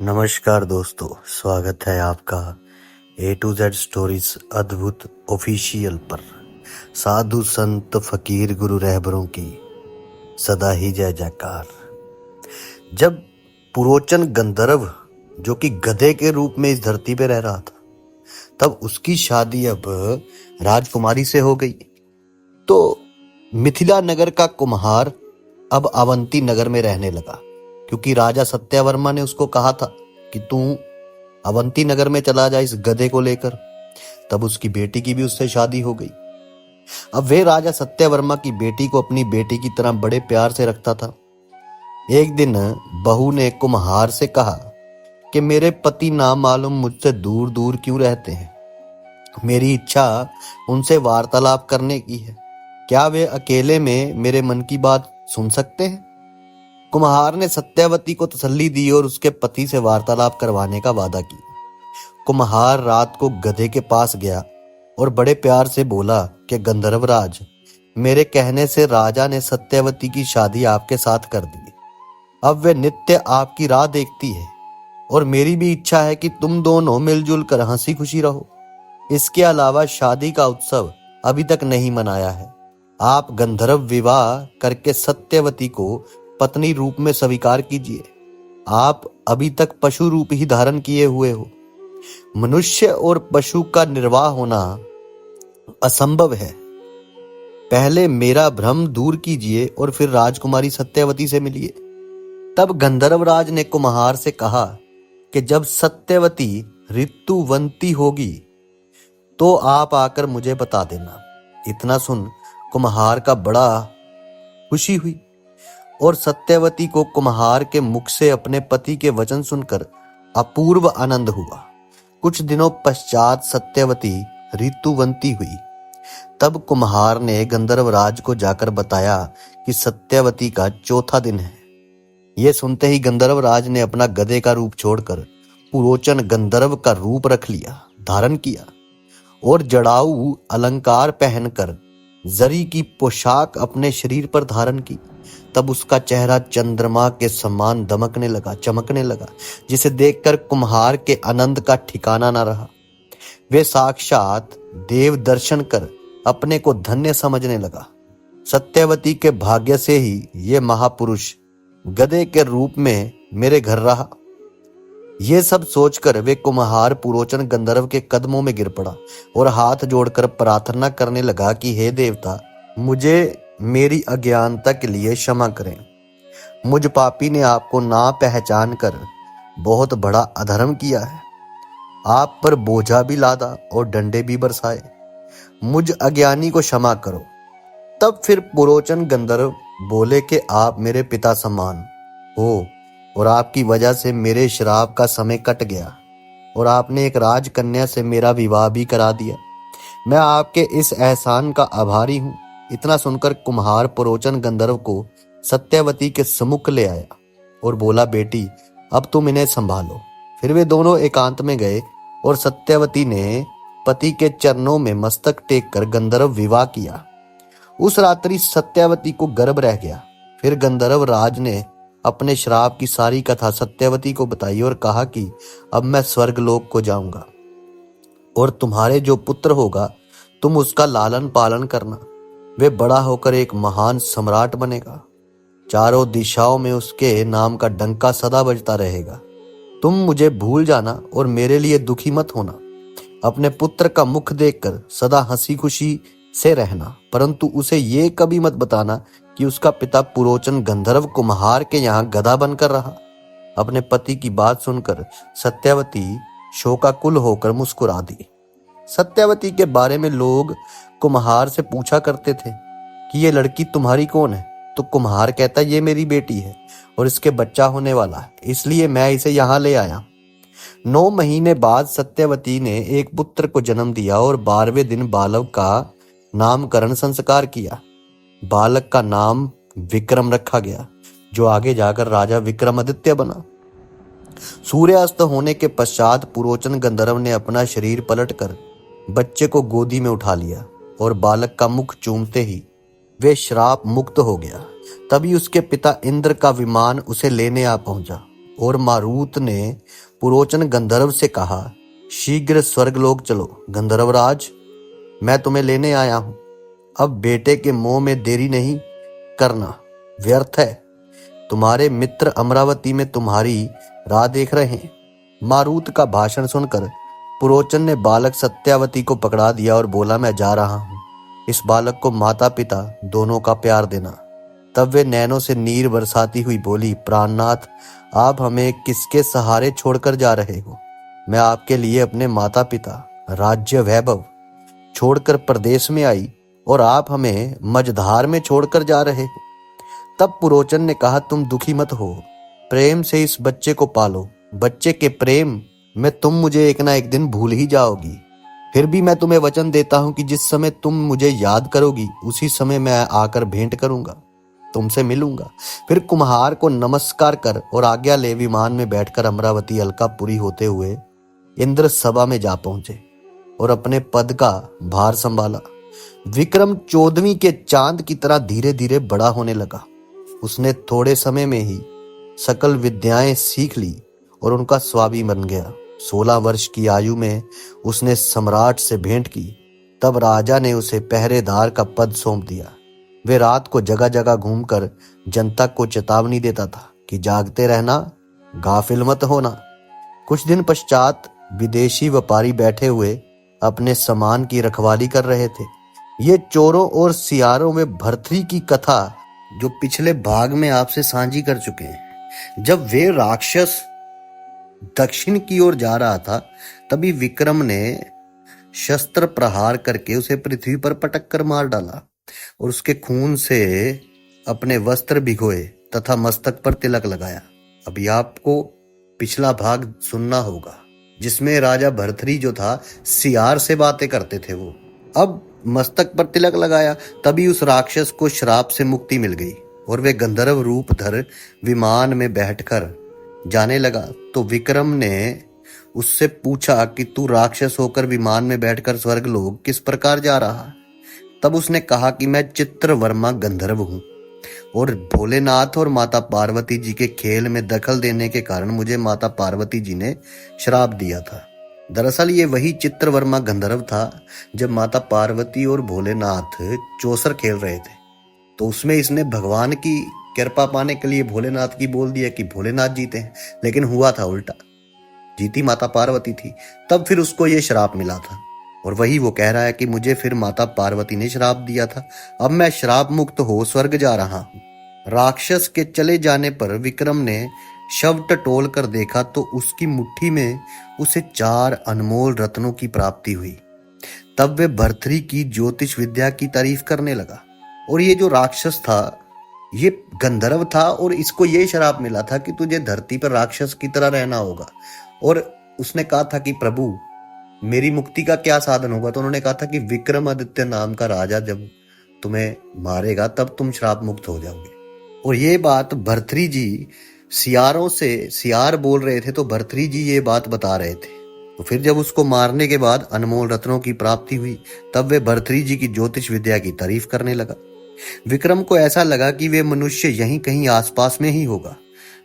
नमस्कार दोस्तों, स्वागत है आपका A to Z स्टोरीज अद्भुत ऑफिशियल पर। साधु संत फकीर गुरु रहबरों की सदा ही जय जयकार। जब पुरोचन गंधर्व जो कि गधे के रूप में इस धरती पे रह रहा था, तब उसकी शादी अब राजकुमारी से हो गई। तो मिथिला नगर का कुम्हार अब अवंती नगर में रहने लगा, क्योंकि राजा सत्यवर्मा ने उसको कहा था कि तू अवंती नगर में चला जा इस गधे को लेकर। तब उसकी बेटी की भी उससे शादी हो गई। अब वे राजा सत्यवर्मा की बेटी को अपनी बेटी की तरह बड़े प्यार से रखता था। एक दिन बहू ने कुम्हार से कहा कि मेरे पति ना मालूम मुझसे दूर दूर क्यों रहते हैं। मेरी इच्छा उनसे वार्तालाप करने की है। क्या वे अकेले में मेरे मन की बात सुन सकते हैं? कुम्हार ने सत्यवती को तसल्ली दी और उसके पति से वार्तालाप करवाने का वादा किया। कुम्हार रात को गधे के पास गया और बड़े प्यार से बोला कि गंधर्वराज, मेरे कहने से राजा ने सत्यवती की शादी आपके साथ कर दी। अब वे नित्य आपकी राह देखती है और मेरी भी इच्छा है कि तुम दोनों मिलजुल कर हंसी खुशी रहो। इसके अलावा शादी का उत्सव अभी तक नहीं मनाया है। आप गंधर्व विवाह करके सत्यवती को पत्नी रूप में स्वीकार कीजिए। आप अभी तक पशु रूप ही धारण किए हुए हो। मनुष्य और पशु का निर्वाह होना असंभव है। पहले मेरा भ्रम दूर कीजिए और फिर राजकुमारी सत्यवती से मिलिए। तब गंधर्वराज ने कुम्हार से कहा कि जब सत्यवती ऋतुवंती होगी तो आप आकर मुझे बता देना। इतना सुन कुम्हार का बड़ा खुशी हुई और सत्यवती को कुम्हार के मुख से अपने पति के वचन सुनकर अपूर्व आनंद हुआ। कुछ दिनों पश्चात सत्यवती ऋतुवंती हुई। तब कुम्हार ने गंधर्वराज को जाकर बताया कि सत्यवती का चौथा दिन है। यह सुनते ही गंधर्वराज ने अपना गधे का रूप छोड़कर पुरोचन गंधर्व का रूप धारण किया और जड़ाऊ अलंकार पहनकर जरी की पोशाक अपने शरीर पर धारण की। तब उसका चेहरा चंद्रमा के समान चमकने लगा, जिसे देखकर कुम्हार के आनंद का ठिकाना न रहा। वे साक्षात देव दर्शन कर अपने को धन्य समझने लगा। सत्यवती के भाग्य से ही ये महापुरुष गधे के रूप में मेरे घर रहा। ये सब सोचकर वे कुम्हार पुरोचन गंधर्व के कदमों में गिर पड़ा और हाथ जोड़कर प्रार्थना करने लगा कि हे देवता, मुझे मेरी अज्ञानता के लिए क्षमा करें। मुझ पापी ने आपको ना पहचान कर बहुत बड़ा अधर्म किया है। आप पर बोझा भी लादा और डंडे भी बरसाए। मुझ अज्ञानी को क्षमा करो। तब फिर पुरोचन गंधर्व बोले कि आप मेरे पिता समान हो और आपकी वजह से मेरे श्राप का समय कट गया और आपने एक राजकन्या से मेरा विवाह भी करा दिया। मैं आपके इस एहसान का आभारी हूँ। इतना सुनकर कुम्हार पुरोचन गंधर्व को सत्यवती के सम्मुख ले आया और बोला, बेटी, अब तुम इन्हें संभालो। फिर वे दोनों एकांत में गए और सत्यवती ने पति के चरणों में मस्तक टेक कर गंधर्व विवाह किया। उस रात्रि सत्यवती को गर्भ रह गया। फिर गंधर्व राज ने अपने श्राप की सारी कथा सत्यवती को बताई और कहा कि अब मैं स्वर्गलोक को जाऊंगा और तुम्हारे जो पुत्र होगा तुम उसका लालन पालन करना। वे बड़ा होकर एक महान सम्राट बनेगा। चारों दिशाओं में उसके नाम का डंका सदा बजता रहेगा। तुम मुझे भूल जाना और मेरे लिए दुखी मत होना। अपने पुत्र का मुख देखकर सदा हंसी खुशी से रहना, परंतु उसे ये कभी मत बताना कि उसका पिता पुरोचन गंधर्व कुम्हार के यहाँ गधा बनकर रहा। अपने पति की बात सुनकर सत्यवती शोकाकुल होकर मुस्कुरा दी। सत्यवती के बारे में लोग कुम्हार से पूछा करते थे कि ये लड़की तुम्हारी कौन है? तो कुम्हार कहता, ये मेरी बेटी है और इसके बच्चा होने वाला है, इसलिए मैं इसे यहाँ ले आया। 9 महीने बाद सत्यवती ने एक पुत्र को जन्म दिया और 12वें दिन बालक का नामकरण संस्कार किया। बालक का नाम विक्रम रखा गया, जो आगे जाकर राजा विक्रमादित्य बना। सूर्यास्त होने के पश्चात पुरोचन गंधर्व ने अपना शरीर पलटकर बच्चे को गोदी में उठा लिया और बालक का मुख चूमते ही वे श्राप मुक्त हो गया। तभी उसके पिता इंद्र का विमान उसे लेने आ पहुंचा। और मारुत ने पुरोचन गंधर्व से कहा, शीघ्र स्वर्गलोक चलो गंधर्वराज, मैं तुम्हें लेने आया हूं। अब बेटे के मोह में देरी नहीं करना, व्यर्थ है। तुम्हारे मित्र अमरावती में तुम्हारी राह देख रहे हैं। मारुत का भाषण सुनकर पुरोचन ने बालक सत्यावती को पकड़ा दिया और बोला, मैं जा रहा हूं। इस बालक को माता पिता दोनों का प्यार देना। तब वे नैनों से नीर बरसाती हुई बोली, प्राणनाथ, आप हमें किसके सहारे छोड़कर जा रहे हो? मैं आपके लिए अपने माता पिता, राज्य वैभव छोड़कर प्रदेश में आई और आप हमें मझधार में छोड़कर जा रहे हो। तब पुरोचन ने कहा, तुम दुखी मत हो, प्रेम से इस बच्चे को पालो। बच्चे के प्रेम में तुम मुझे एक ना एक दिन भूल ही जाओगी। फिर भी मैं तुम्हें वचन देता हूं कि जिस समय तुम मुझे याद करोगी उसी समय मैं आकर भेंट करूंगा, तुमसे मिलूंगा। फिर कुम्हार को नमस्कार कर और आज्ञा ले विमान में बैठकर अमरावती अलकापुरी होते हुए इंद्र सभा में जा पहुंचे और अपने पद का भार संभाला। विक्रम 14वीं के चांद की तरह धीरे धीरे बड़ा होने लगा। उसने थोड़े समय में ही सकल विद्याएं सीख ली और उनका स्वामी बन गया। 16 वर्ष की आयु में उसने सम्राट से भेंट की। तब राजा ने उसे पहरेदार का पद सौंप दिया। वे रात को जगह जगह घूमकर जनता को चेतावनी देता था कि जागते रहना, गाफिल मत होना। कुछ दिन पश्चात विदेशी व्यापारी बैठे हुए अपने सामान की रखवाली कर रहे थे। ये चोरों और सियारों में भर्तृ की कथा जो पिछले भाग में आपसे साझी कर चुके हैं। जब वे राक्षस दक्षिण की ओर जा रहा था, तभी विक्रम ने शस्त्र प्रहार करके उसे पृथ्वी पर पटक कर मार डाला और उसके खून से अपने वस्त्र भिगोए तथा मस्तक पर तिलक लगाया। अभी आपको पिछला भाग सुनना होगा जिसमें राजा भर्तृ जो था सियार से बातें करते थे। वो अब मस्तक पर तिलक लगाया, तभी उस राक्षस को श्राप से मुक्ति मिल गई और वे गंधर्व रूप धर विमान में बैठकर जाने लगा। तो विक्रम ने उससे पूछा कि तू राक्षस होकर विमान में बैठकर स्वर्गलोक किस प्रकार जा रहा? तब उसने कहा कि मैं चित्रवर्मा गंधर्व हूं और भोलेनाथ और माता पार्वती जी के खेल में दखल देने के कारण मुझे माता पार्वती जी ने श्राप दिया था। दरअसल ये वही चित्रवर्मा गंधर्व था जब माता पार्वती और भोलेनाथ चौसर खेल रहे थे, तो उसमें इसने भगवान की कृपा पाने के लिए भोलेनाथ की बोल दिया कि भोलेनाथ जीते हैं, लेकिन हुआ था उल्टा, जीती माता पार्वती थी। तब फिर उसको ये श्राप मिला था और वही वो कह रहा है कि मुझे फिर माता पार्वती ने श्राप दिया था, अब मैं श्राप मुक्त हो स्वर्ग जा रहा हूं। राक्षस के चले जाने पर विक्रम ने शव टटोल कर देखा तो उसकी मुट्ठी में उसे 4 अनमोल रत्नों की प्राप्ति हुई। तब वे भर्तृ की ज्योतिष विद्या की तारीफ करने लगा। और ये जो राक्षस था ये गंधर्व था और इसको ये श्राप मिला था कि तुझे धरती पर राक्षस की तरह रहना होगा। और उसने कहा था कि प्रभु मेरी मुक्ति का क्या साधन होगा? तो उन्होंने कहा था कि विक्रमादित्य नाम का राजा जब तुम्हें मारेगा तब तुम श्राप मुक्त हो जाओगे। और ये बात भर्तृ जी सियारों से सियार बोल रहे थे, तो भर्तृ जी ये बात बता रहे थे। तो फिर जब उसको मारने के बाद अनमोल रत्नों की प्राप्ति हुई, तब वे भर्तृ जी की ज्योतिष विद्या की तारीफ करने लगा। विक्रम को ऐसा लगा कि वे मनुष्य यहीं कहीं आसपास में ही होगा।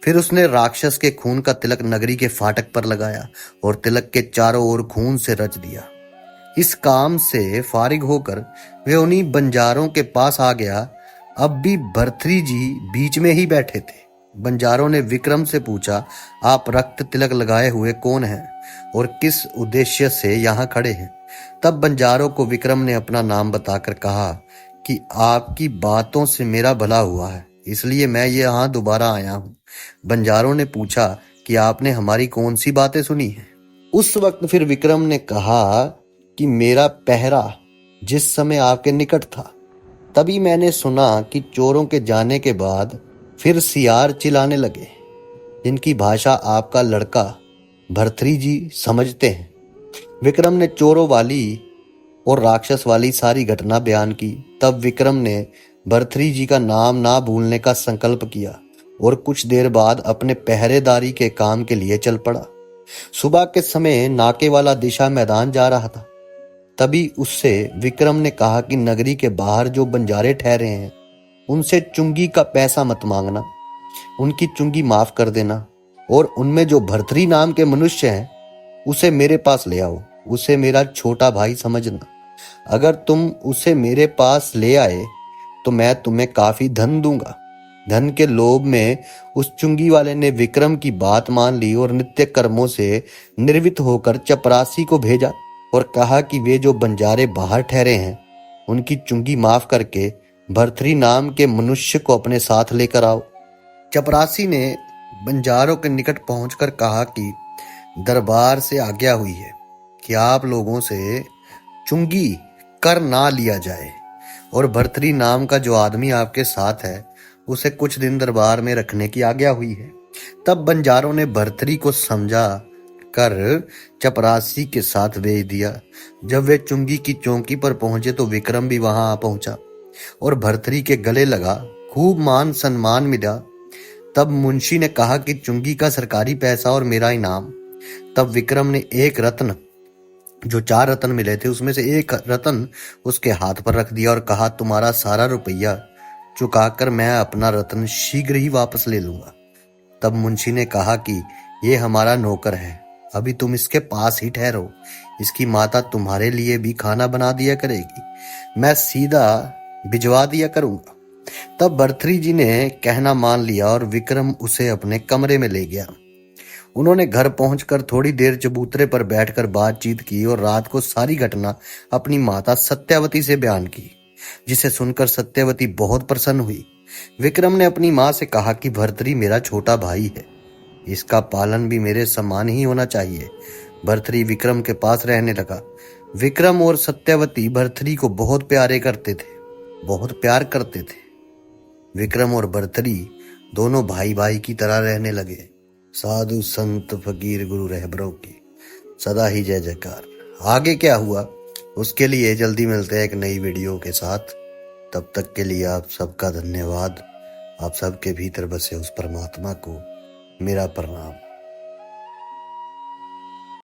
फिर उसने राक्षस के खून का तिलक नगरी के फाटक पर लगाया और तिलक के चारों ओर खून से रच दिया। इस काम से फारिग होकर वे उन्हीं बंजारों के पास आ गया। अब भी भर्तृ जी बीच में ही बैठे थे। बंजारों ने विक्रम से पूछा, आप रक्त तिलक लगाए हुए कौन हैं और किस उद्देश्य से यहाँ खड़े हैं? तब बंजारों को विक्रम ने अपना नाम बताकर कहा कि आपकी बातों से मेरा भला हुआ है, इसलिए मैं यहाँ दोबारा आया हूँ। बंजारों ने पूछा कि आपने हमारी कौन सी बातें सुनी हैं? उस वक्त फिर विक्रम ने कहा कि मेरा पहरा जिस समय आपके निकट था, तभी मैंने सुना कि चोरों के जाने के बाद फिर सियार चिल्लाने लगे, जिनकी भाषा आपका लड़का भर्तृ जी समझते हैं। विक्रम ने चोरों वाली और राक्षस वाली सारी घटना बयान की। तब विक्रम ने भर्तृ जी का नाम ना भूलने का संकल्प किया और कुछ देर बाद अपने पहरेदारी के काम के लिए चल पड़ा। सुबह के समय नाके वाला दिशा मैदान जा रहा था। तभी उससे विक्रम ने कहा कि नगरी के बाहर जो बंजारे ठहरे हैं उनसे चुंगी का पैसा मत मांगना, उनकी चुंगी माफ कर देना। और उनमें जो भर्तरी नाम के मनुष्य हैं उसे मेरे पास ले आओ। उसे मेरा छोटा भाई समझना। अगर तुम उसे मेरे पास ले आए तो मैं तुम्हें काफी धन दूंगा। धन के लोभ में उस चुंगी वाले ने विक्रम की बात मान ली और नित्य कर्मों से निर्वित होकर चपरासी को भेजा और कहा कि वे जो बंजारे बाहर ठहरे हैं उनकी चुंगी माफ करके भर्तरी नाम के मनुष्य को अपने साथ लेकर आओ। चपरासी ने बंजारों के निकट पहुंचकर कहा कि दरबार से आज्ञा हुई है कि आप लोगों से चुंगी कर ना लिया जाए और भर्तरी नाम का जो आदमी आपके साथ है उसे कुछ दिन दरबार में रखने की आज्ञा हुई है। तब बंजारों ने भर्तरी को समझा कर चपरासी के साथ भेज दिया। जब वे चुंगी की चौकी पर पहुंचे तो विक्रम भी वहां आ पहुंचा और भर्तरी के गले लगा। खूब मान सम्मान मिला। तब मुंशी ने कहा कि चुंगी का सरकारी पैसा और मेरा इनाम। तब विक्रम ने एक रत्न, जो 4 रत्न मिले थे उसमें से एक रत्न उसके हाथ पर रख दिया और कहा, तुम्हारा सारा रुपया चुकाकर मैं अपना रत्न शीघ्र ही वापस ले लूंगा। तब मुंशी ने कहा कि ये हमारा नौकर है, अभी तुम इसके पास ही ठहरो। इसकी माता तुम्हारे लिए भी खाना बना दिया करेगी, मैं सीधा भिजवा दिया करूंगा। तब भर्तरी जी ने कहना मान लिया और विक्रम उसे अपने कमरे में ले गया। उन्होंने घर पहुंचकर थोड़ी देर चबूतरे पर बैठकर बातचीत की और रात को सारी घटना अपनी माता सत्यवती से बयान की, जिसे सुनकर सत्यवती बहुत प्रसन्न हुई। विक्रम ने अपनी मां से कहा कि भर्तरी मेरा छोटा भाई है, इसका पालन भी मेरे समान ही होना चाहिए। भर्तरी विक्रम के पास रहने लगा। विक्रम और सत्यवती भर्तरी को बहुत प्यार करते थे। विक्रम और भर्तरी दोनों भाई भाई की तरह रहने लगे। साधु संत फकीर गुरु रहबरों की सदा ही जय जयकार। आगे क्या हुआ उसके लिए जल्दी मिलते हैं एक नई वीडियो के साथ। तब तक के लिए आप सबका धन्यवाद। आप सबके भीतर बसे उस परमात्मा को मेरा प्रणाम।